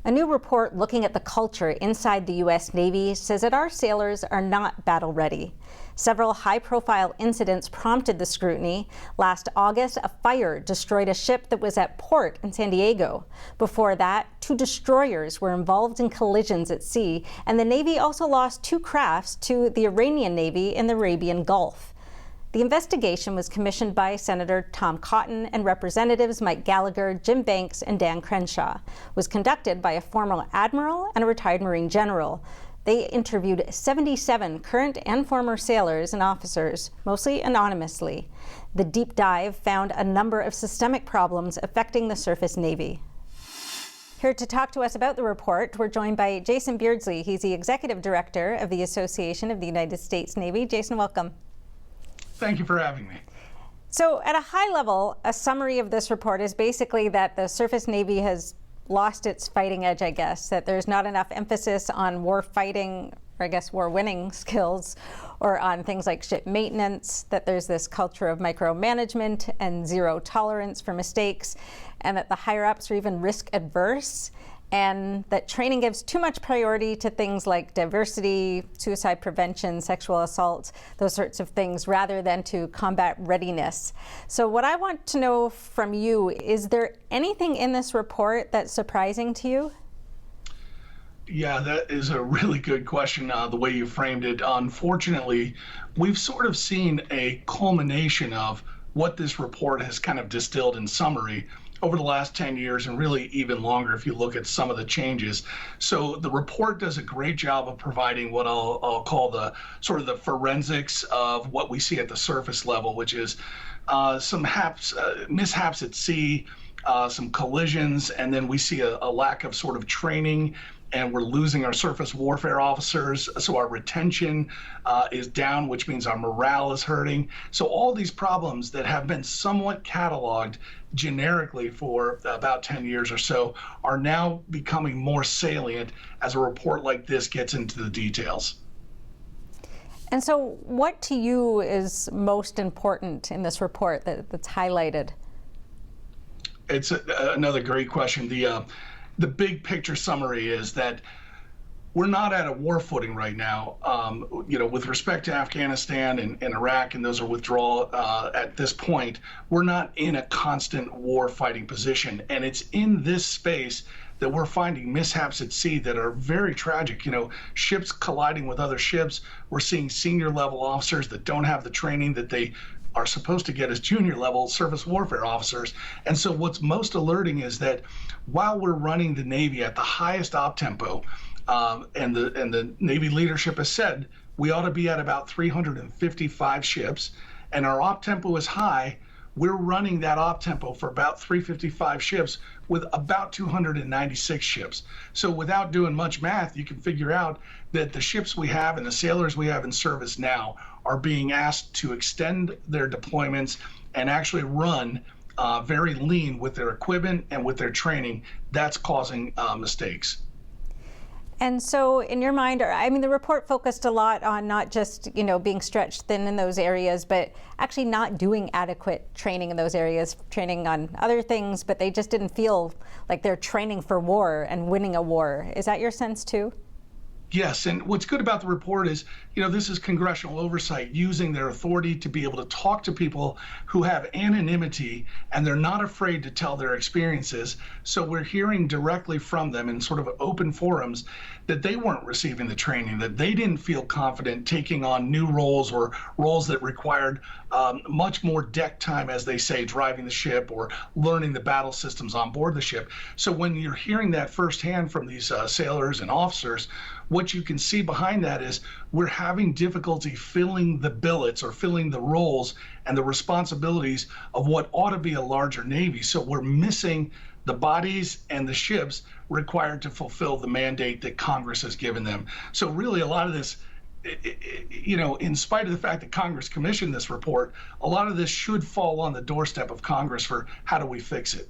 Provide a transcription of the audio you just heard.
A new report looking at the culture inside the U.S. Navy says that our sailors are not battle ready. Several high-profile incidents prompted the scrutiny. Last August, a fire destroyed a ship that was at port in San Diego. Before that, 2 destroyers were involved in collisions at sea, and the Navy also lost 2 crafts to the Iranian Navy in the Arabian Gulf. The investigation was commissioned by Senator Tom Cotton and Representatives Mike Gallagher, Jim Banks, and Dan Crenshaw. It was conducted by a former admiral and a retired Marine general. They interviewed 77 current and former sailors and officers, mostly anonymously. The deep dive found a number of systemic problems affecting the surface Navy. Here to talk to us about the report, we're joined by Jason Beardsley. He's the Executive Director of the Association of the United States Navy. Jason, welcome. Thank you for having me. So at a high level, a summary of this report is basically that the surface Navy has lost its fighting edge, I guess, that there's not enough emphasis on war fighting, or I guess war winning skills, or on things like ship maintenance, that there's this culture of micromanagement and zero tolerance for mistakes, and that the higher ups are even risk adverse, and that training gives too much priority to things like diversity, suicide prevention, sexual assault, those sorts of things, rather than to combat readiness. So what I want to know from you, is there anything in this report that's surprising to you? Yeah, that is a really good question, the way you framed it. Unfortunately, we've sort of seen a culmination of what this report has kind of distilled in summary over the last 10 years, and really even longer if you look at some of the changes. So the report does a great job of providing what I'll call the sort of the forensics of what we see at the surface level, which is some mishaps at sea, some collisions, and then we see a lack of sort of training, and we're losing our surface warfare officers, so our retention is down, which means our morale is hurting. So all these problems that have been somewhat cataloged generically for about 10 years or so are now becoming more salient as a report like this gets into the details. And so what to you is most important in this report that's highlighted? It's another great question. The big picture summary is that we're not at a war footing right now. With respect to Afghanistan and Iraq, and those are withdrawal at this point, we're not in a constant war fighting position. And it's in this space that we're finding mishaps at sea that are very tragic. Ships colliding with other ships. We're seeing senior level officers that don't have the training that they are supposed to get as junior level surface warfare officers. And so what's most alerting is that while we're running the Navy at the highest op tempo, and the Navy leadership has said we ought to be at about 355 ships, and our op tempo is high, we're running that op tempo for about 355 ships with about 296 ships. So without doing much math, you can figure out that the ships we have and the sailors we have in service now are being asked to extend their deployments and actually run very lean with their equipment and with their training. That's causing mistakes. And so in your mind, the report focused a lot on not just, being stretched thin in those areas, but actually not doing adequate training in those areas, training on other things, but they just didn't feel like they're training for war and winning a war. Is that your sense too? Yes, and what's good about the report is, this is congressional oversight using their authority to be able to talk to people who have anonymity, and they're not afraid to tell their experiences. So we're hearing directly from them in sort of open forums that they weren't receiving the training, that they didn't feel confident taking on new roles or roles that required much more deck time, as they say, driving the ship or learning the battle systems on board the ship. So when you're hearing that firsthand from these sailors and officers, what you can see behind that is we're having difficulty filling the billets or filling the roles and the responsibilities of what ought to be a larger Navy. So we're missing the bodies and the ships required to fulfill the mandate that Congress has given them. So really a lot of this, in spite of the fact that Congress commissioned this report, a lot of this should fall on the doorstep of Congress for how do we fix it.